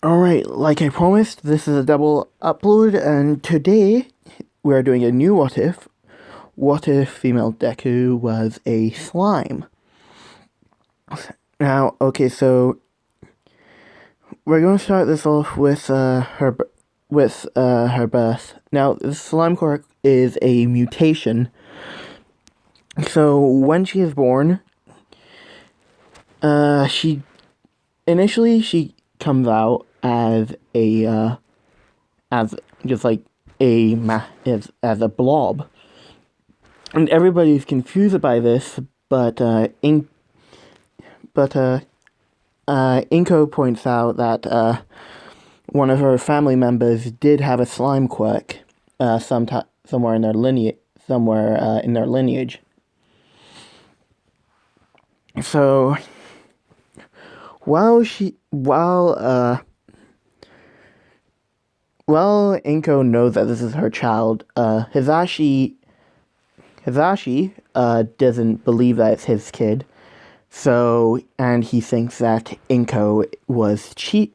Alright, like I promised, this is a double upload, and today we're doing a new what if. What if female Deku was a slime? Now, okay, so we're going to start this off with her birth. Now, the slime quirk is a mutation. So when she is born, she initially comes out as as just like as a blob. And everybody's confused by this, but but Inko points out that one of her family members did have a slime quirk, somewhere in their lineage. So while she while while Inko knows that this is her child, Hizashi doesn't believe that it's his kid. So, and he thinks that Inko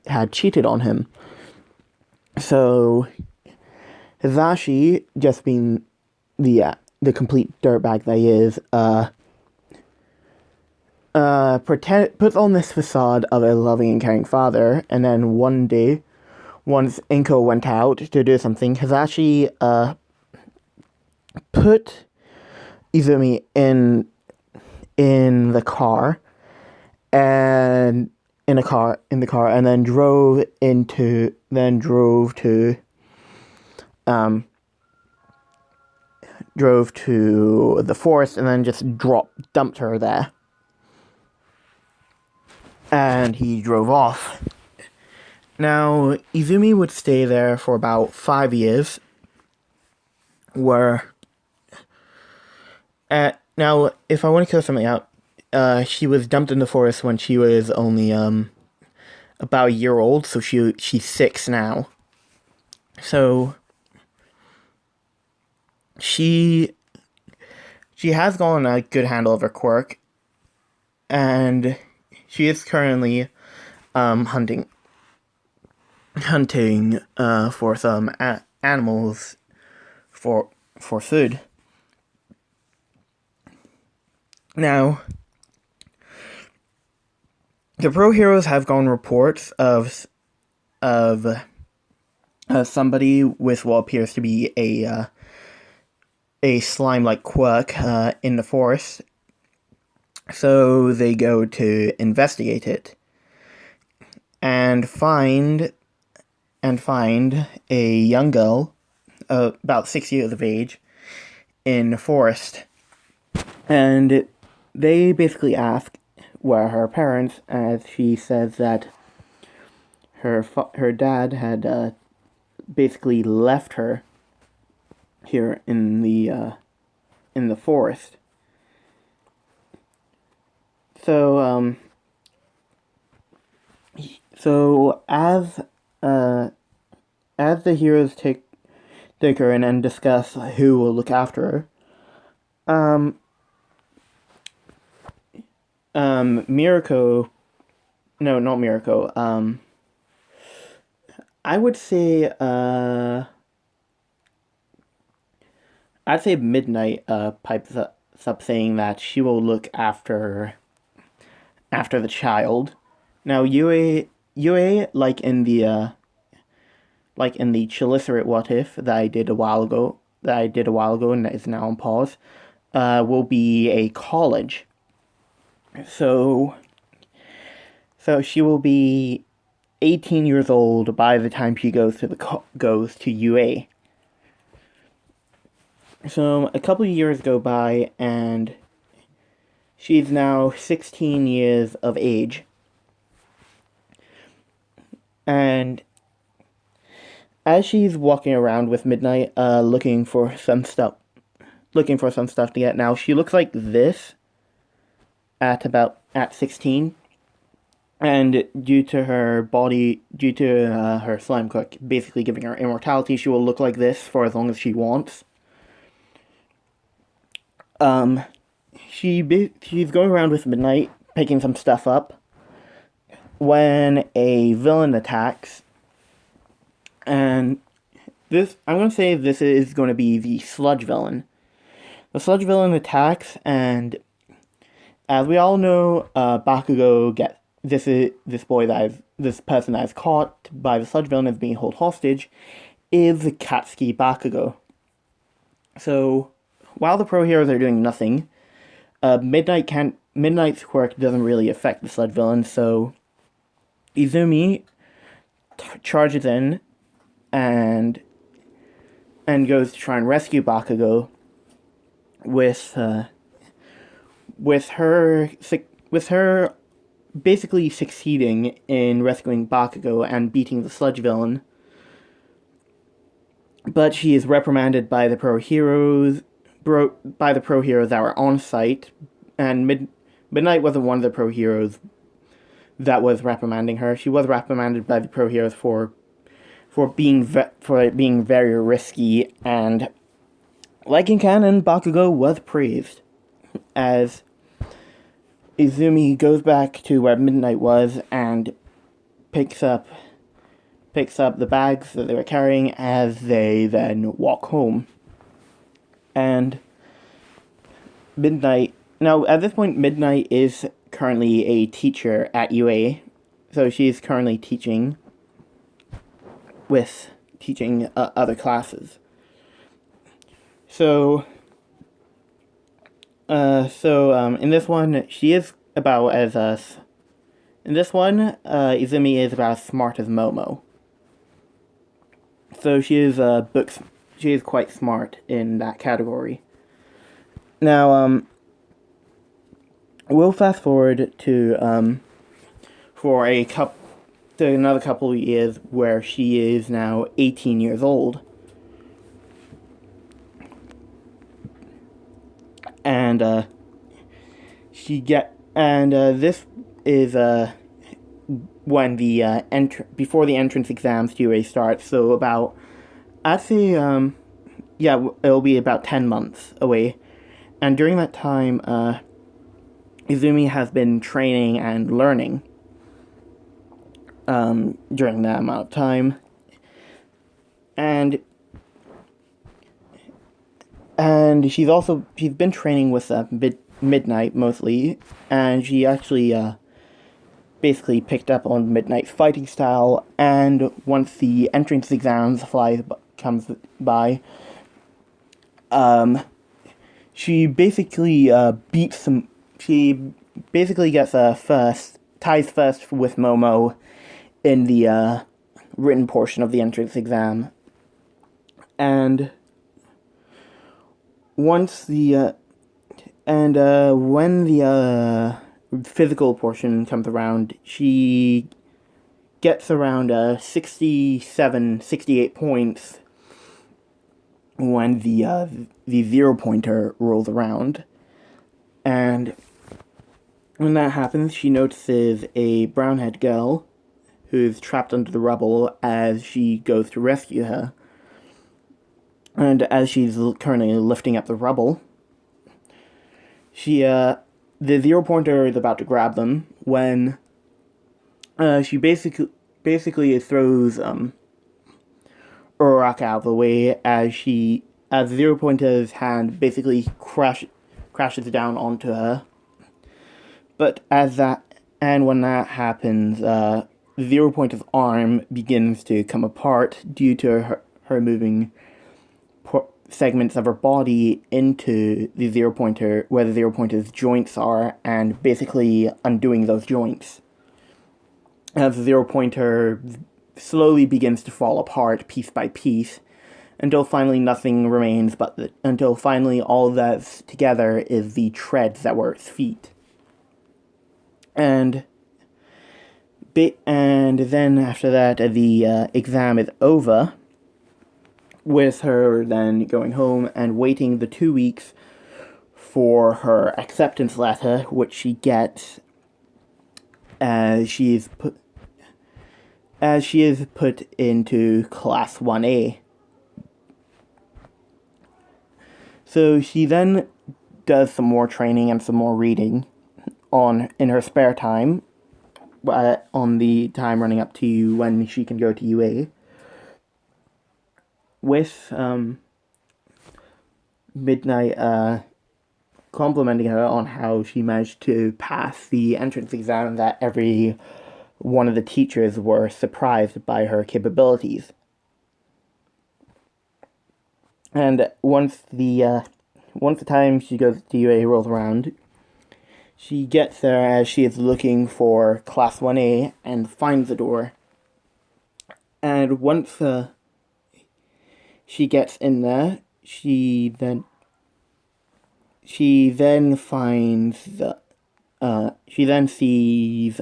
had cheated on him. So, Hizashi, just being the complete dirtbag that he is, puts on this facade of a loving and caring father, and then one day, once Inko went out to do something, Hizashi, put Izumi in the car, and in the car, and then drove to the forest, and then just dumped her there, and he drove off. Now, Izumi would stay there for about 5 years, where now, if I want to clear something out, she was dumped in the forest when she was only about a year old, so she's 6 now. So she has gotten a good handle of her quirk, and she is currently hunting for some animals for food. Now, the pro heroes have gotten reports of somebody with what appears to be a slime-like quirk in the forest. So they go to investigate it and find a young girl, about 6 years of age, in the forest, and they basically ask where her parents, as she says that her dad had basically left her here in the forest. So as the heroes take her in and discuss who will look after her, Mirako, no, not Mirako, I would say, I'd say Midnight, pipes up saying that she will look after the child. Now, Yue, like in the Chilicerate what if that I did a while ago, and that is now on pause, will be a college. So she will be 18 years old by the time she goes to UA. So a couple of years go by, and she's now 16 years of age. And as she's walking around with Midnight, looking for some stuff to get. Now, she looks like this at 16, and due to her slime cook basically giving her immortality, she will look like this for as long as she wants. She's going around with Midnight, picking some stuff up, when a villain attacks, and I'm going to say this is going to be the sludge villain. The sludge villain attacks, and as we all know, Bakugo gets this person that is caught by the sludge villain as being held hostage, is Katsuki Bakugo. So while the pro heroes are doing nothing, Midnight's quirk doesn't really affect the sludge villain. So Izumi charges in and goes to try and rescue Bakugo with her basically succeeding in rescuing Bakugo and beating the sludge villain. But she is reprimanded by the pro heroes that were on site, and Midnight wasn't one of the pro heroes that was reprimanding her. She was reprimanded by the pro heroes for being very risky, and like in canon, Bakugo was praised as Izumi goes back to where Midnight was and picks up the bags that they were carrying as they then walk home. And now at this point, Midnight is currently a teacher at UA, so she's currently teaching other classes. So in this one, she is about as in this one, Izumi is about as smart as Momo. So she is quite smart in that category. Now, we'll fast forward to another couple of years where she is now 18 years old. And this is when before the entrance exams to UA starts, so about, I'd say, it'll be about 10 months away. And during that time, Izumi has been training and learning during that amount of time. And she's been training with Midnight mostly, and she actually basically picked up on Midnight's fighting style. And once the entrance exams comes by, she basically She basically gets ties first with Momo in the written portion of the entrance exam, and when the physical portion comes around, she gets around 68 points when the 0-pointer rolls around. And when that happens, she notices a brown-haired girl who's trapped under the rubble as she goes to rescue her. And as she's currently lifting up the rubble, the 0-pointer is about to grab them when she basically throws Uraraka out of the way as 0-pointer's hand basically crashes down onto her. But when that happens, 0-pointer's arm begins to come apart due to her moving segments of her body into the 0-pointer, where the 0-pointer's joints are, and basically undoing those joints. As the 0-pointer slowly begins to fall apart piece by piece, until finally nothing remains until finally all that's together is the treads that were its feet. And then after that, the exam is over, with her then going home and waiting the 2 weeks for her acceptance letter, which she gets as she is put into Class 1A. So she then does some more training and some more reading in her spare time, on the time running up to when she can go to UA, with Midnight complimenting her on how she managed to pass the entrance exam, that every one of the teachers were surprised by her capabilities. And once the time she goes to UA rolls around, she gets there as she is looking for Class 1A and finds the door. And once she gets in there, she then finds she then sees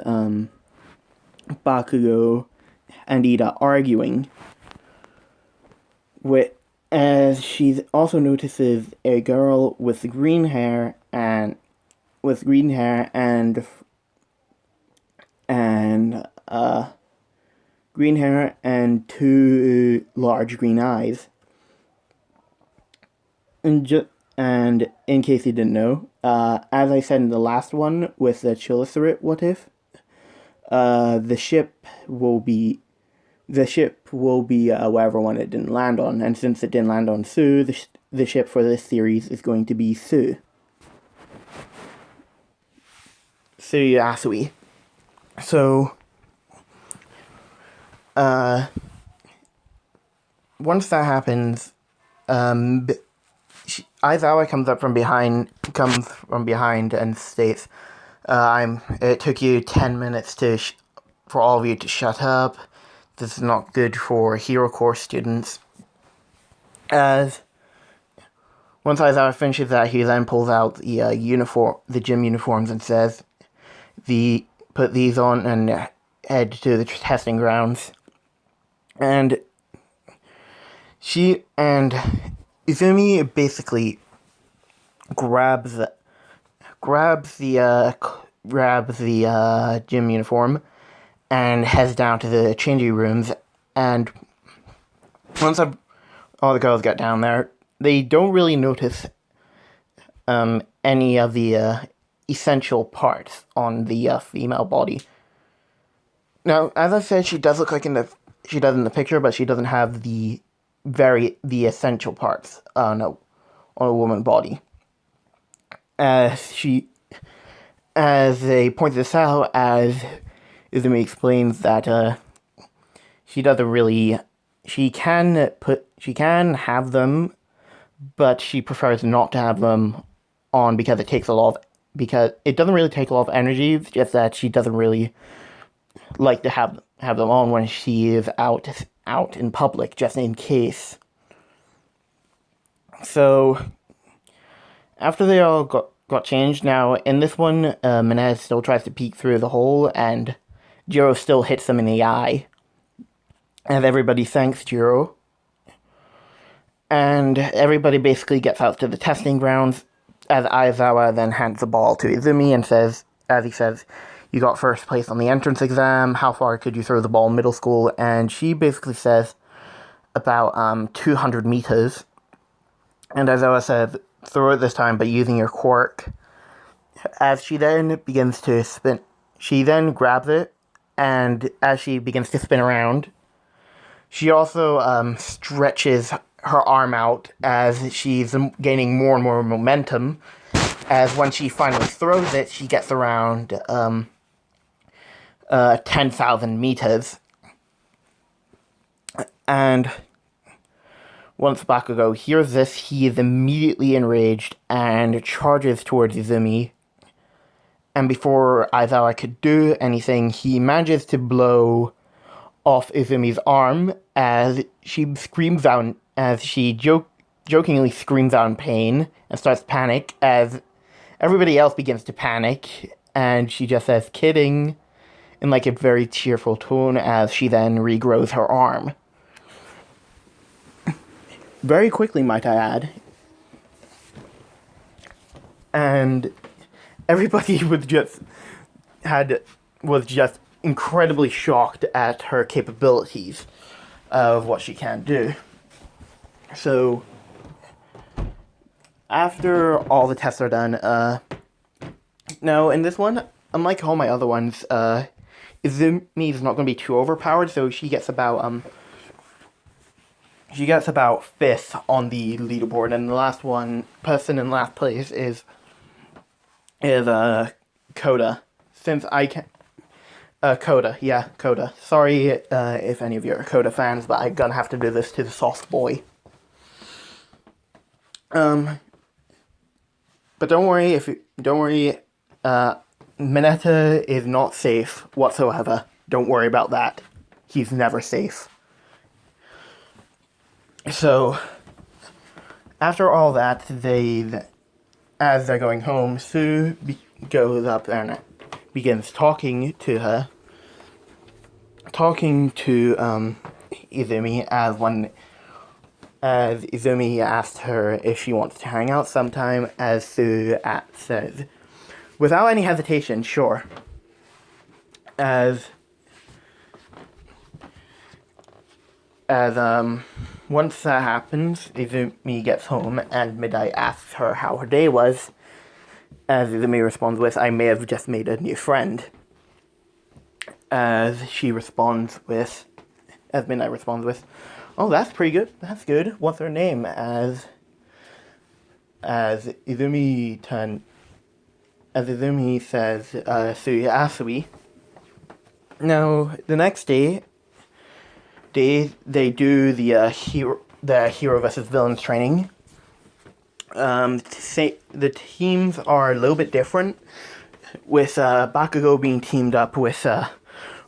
Bakugo and Ida arguing, as she also notices a girl with green hair and two large green eyes. And in case you didn't know, as I said in the last one with the Chilicerit what if, the ship will be whatever one it didn't land on, and since it didn't land on Sue, the ship for this series is going to be Sue. Suyasui. So, once that happens, Aizawa comes from behind and states, it took you 10 minutes for all of you to shut up. This is not good for Hero Corps students. As once Aizawa finishes that, he then pulls out the gym uniforms and says, put these on and head to the testing grounds. And Izumi basically grabs the gym uniform and heads down to the changing rooms. And once all the girls get down there, they don't really notice any of the essential parts on the female body. Now, as I said, she does look like she does in the picture, but she doesn't have the essential parts on a woman body. As they point this out, as Izumi explains that she can have them, but she prefers not to have them on because it doesn't really take a lot of energy. It's just that she doesn't really like to have them on when she is out in public, just in case. So after they all got changed, now in this one, Menez still tries to peek through the hole, and Jiro still hits them in the eye. And everybody thanks Jiro. And everybody basically gets out to the testing grounds, as Aizawa then hands the ball to Izumi and says, you got first place on the entrance exam, how far could you throw the ball in middle school? And she basically says about 200 meters. And Aizawa says, throw it this time, but using your quirk. As she then begins to spin, she then grabs it, and as she begins to spin around, she also stretches her arm out as she's gaining more and more momentum. As when she finally throws it, she gets around 10,000 meters. And once Bakugo hears this, he is immediately enraged and charges towards Izumi. And before Aizawa could do anything, he manages to blow off Izumi's arm as she screams out, jokingly screams out in pain and starts to panic, as everybody else begins to panic, and she just says, kidding, in like a very cheerful tone, as she then regrows her arm. Very quickly, might I add. And everybody was just incredibly shocked at her capabilities of what she can do. So, after all the tests are done, now in this one, unlike all my other ones, Izumi's not going to be too overpowered, so she gets about 5th on the leaderboard, and the last person in last place is Coda. Since I can Coda. Sorry if any of you are Coda fans, but I'm gonna have to do this to the soft boy. But don't worry, Mineta is not safe whatsoever. Don't worry about that. He's never safe. So, after all that, as they're going home, Sue goes up and begins talking to Izumi as Izumi asked her if she wants to hang out sometime, as Sue says, without any hesitation, sure. Once that happens, Izumi gets home and Midnight asks her how her day was, as Izumi responds with, I may have just made a new friend. As Midnight responds with, oh, that's pretty good. That's good. What's her name? As Izumi says, Suya Asui. Now, the next day they do the hero versus villains training. The teams are a little bit different, with Bakugo being teamed up with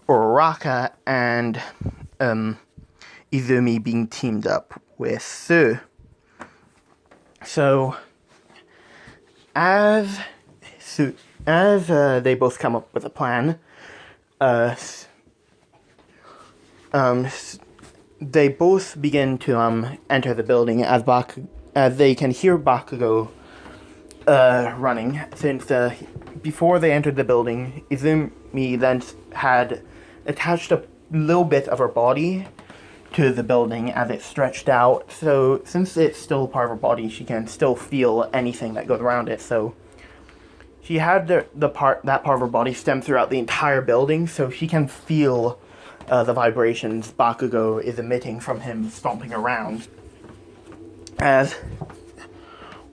Uraraka and Izumi being teamed up with Sue. So, as they both come up with a plan, they both begin to enter the building as they can hear Bakugo running. Since before they entered the building, Izumi then had attached a little bit of her body to the building as it stretched out. So since it's still part of her body, she can still feel anything that goes around it. So she had that part of her body stem throughout the entire building, so she can feel the vibrations Bakugo is emitting from him stomping around. As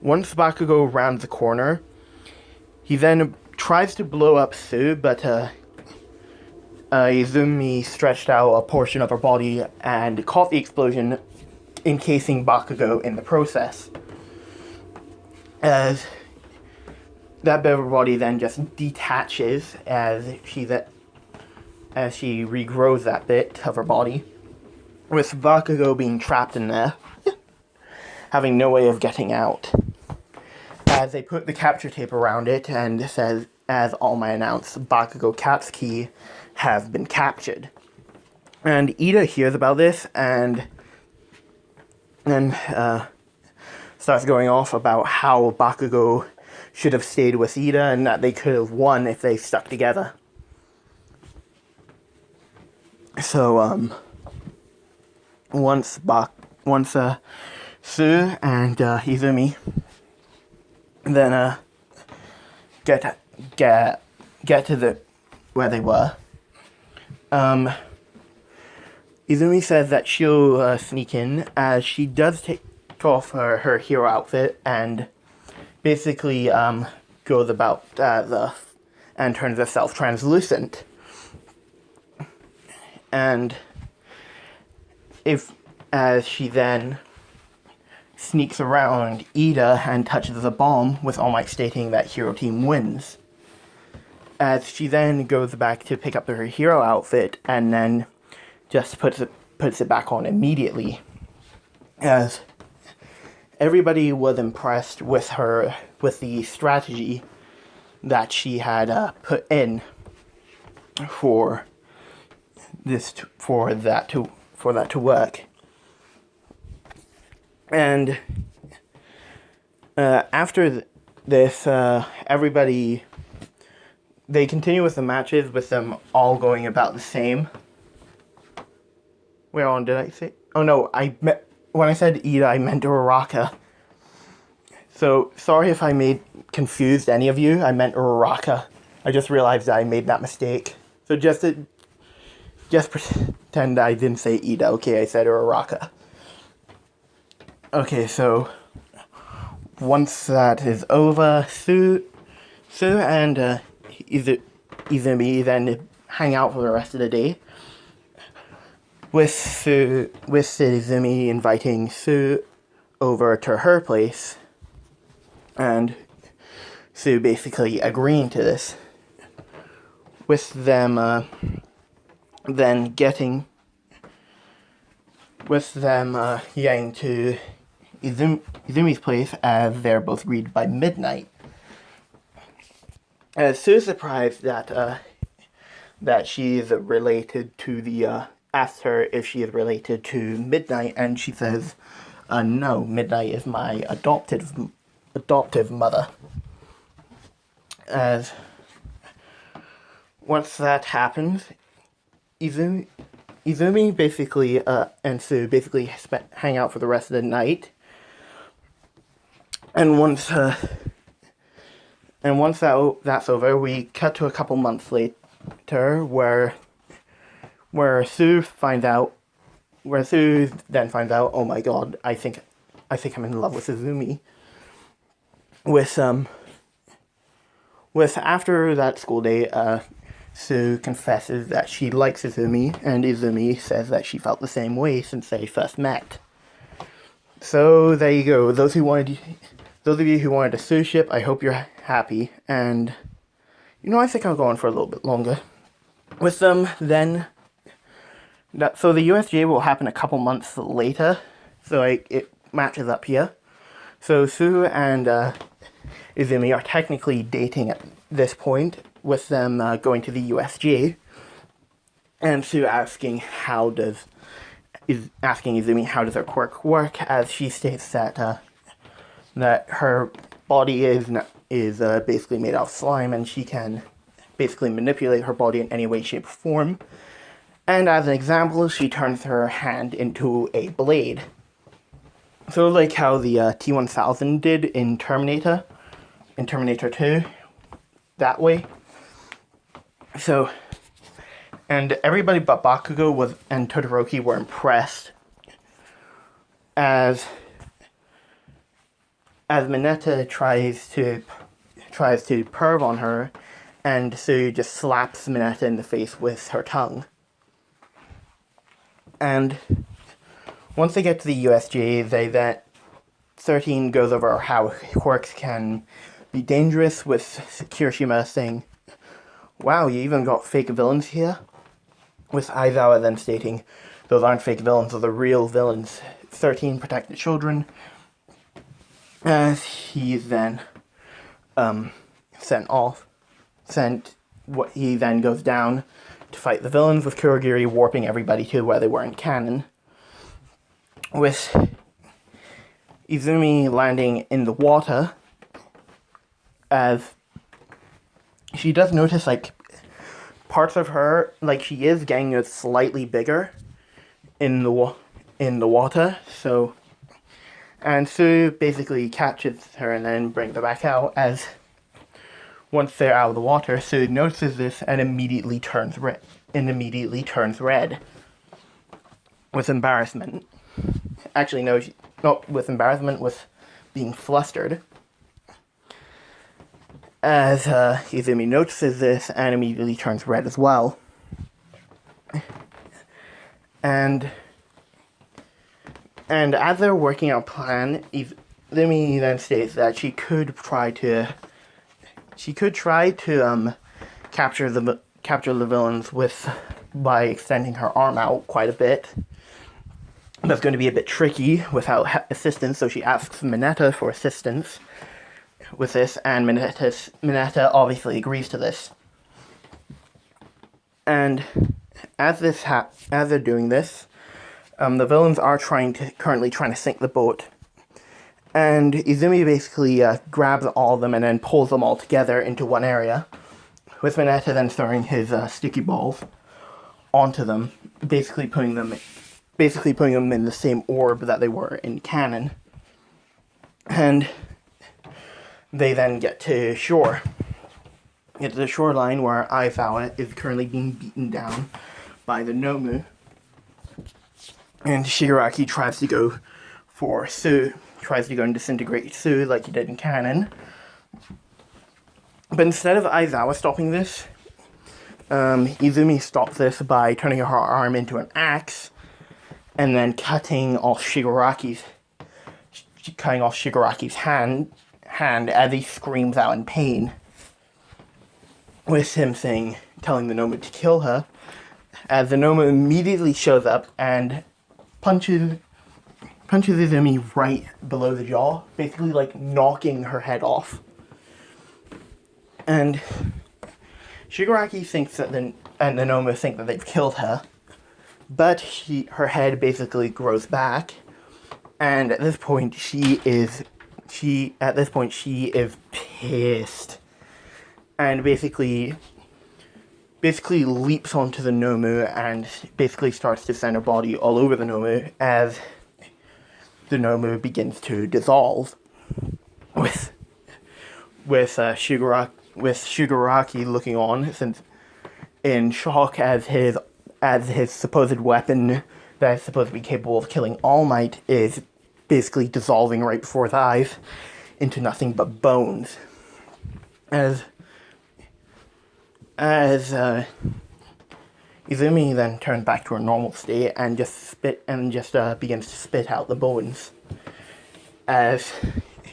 once Bakugo rounds the corner, he then tries to blow up Sue, but Izumi stretched out a portion of her body and caught the explosion, encasing Bakugo in the process. As that bit of her body then just detaches as she regrows that bit of her body, with Bakugo being trapped in there, having no way of getting out. As they put the capture tape around it and says, as All Might announce, Bakugo Katsuki has been captured. And Ida hears about this and then starts going off about how Bakugo should have stayed with Ida and that they could have won if they stuck together. So, once Sue and Izumi then get to where they were, Izumi says that she'll sneak in, as she does take off her hero outfit and basically goes about and turns herself translucent. And as she then sneaks around Ida and touches the bomb, with All Might stating that Hero Team wins. As she then goes back to pick up her hero outfit and then just puts it back on immediately. As everybody was impressed with the strategy that she had put in for that to work. And after this, they continue with the matches, with them all going about the same. Where on did I say? Oh no, when I said Ida, I meant Uraraka. So sorry if I confused any of you. I meant Uraraka. I just realized that I made that mistake. So just just pretend I didn't say Ida, okay? I said Uraraka. Okay, so once that is over, Sue and Izumi then hang out for the rest of the day, with Izumi inviting Sue over to her place, and Sue basically agreeing to this, with them then getting to Izumi's place as they're both greeted by midnight. Sue's surprised that she's related to the asks her if she is related to Midnight, and she says, no, Midnight is my adoptive mother. As once that happens, Izumi basically and Sue basically hang out for the rest of the night. And once that's over, we cut to a couple months later, where Sue then finds out, oh my god, I think I'm in love with Izumi. With after that school day, Sue confesses that she likes Izumi, and Izumi says that she felt the same way since they first met. So there you go. Those of you who wanted a Sue ship, I hope you're happy. And I think I'll go on for a little bit longer with them. So the USJ will happen a couple months later. So it matches up here. So Sue and Izumi are technically dating at this point, with them going to the USJ, and Sue asking Izumi how does her quirk work, as she states that her body is basically made out of slime, and she can basically manipulate her body in any way, shape, or form. And as an example, she turns her hand into a blade. So like how the T-1000 did in Terminator 2, that way. So, and everybody but Bakugo and Todoroki were impressed as Mineta tries to perv on her, and Sue just slaps Mineta in the face with her tongue. And once they get to the USJ, 13 goes over how quirks can be dangerous, with Kirishima saying, wow, you even got fake villains here? With Aizawa then stating, those aren't fake villains, those are real villains. 13 protect the children. As he then he then goes down to fight the villains, with Kurogiri warping everybody to where they were in canon. With Izumi landing in the water, as she does notice, parts of her, she is getting slightly bigger in the water, so, and Sue basically catches her and then brings her back out, as once they're out of the water, Sue notices this and immediately turns red, with embarrassment. Actually, no, not with embarrassment, with being flustered. As Izumi notices this and immediately turns red as well. And as they're working out a plan, Izumi then states that she could try to capture the villains by extending her arm out quite a bit. That's going to be a bit tricky without assistance, so she asks Mineta for assistance with this, and Mineta obviously agrees to this. And as they're doing this, the villains are currently trying to sink the boat, and Izumi basically grabs all of them and then pulls them all together into one area, with Mineta then throwing his sticky balls onto them, basically putting them in the same orb that they were in canon. And they then get to shore. Get to the shoreline, where Aizawa is currently being beaten down by the Nomu. And Shigaraki tries to go for Sue, tries to go and disintegrate Sue like he did in canon. But instead of Aizawa stopping this, Izumi stops this by turning her arm into an axe and then cutting off Shigaraki's hand as he screams out in pain, with him telling the Nomu to kill her, as the Nomu immediately shows up and punches Izumi right below the jaw, basically like knocking her head off. And Shigaraki thinks that the Nomu think that they've killed her, but her head basically grows back, and at this point she is pissed, and basically leaps onto the Nomu and basically starts to send her body all over the Nomu as the Nomu begins to dissolve, with Shigaraki looking on in shock as his supposed weapon that is supposed to be capable of killing All Might is basically dissolving right before his eyes into nothing but bones. As Izumi then turns back to her normal state and just begins to spit out the bones, as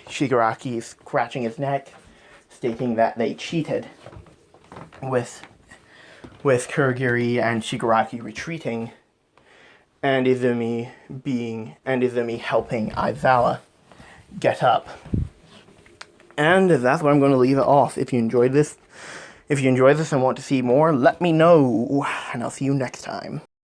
Shigaraki is scratching his neck, stating that they cheated, with Kurogiri and Shigaraki retreating, and Izumi helping Aizawa get up. And that's where I'm going to leave it off. If you enjoyed this and want to see more, let me know, and I'll see you next time.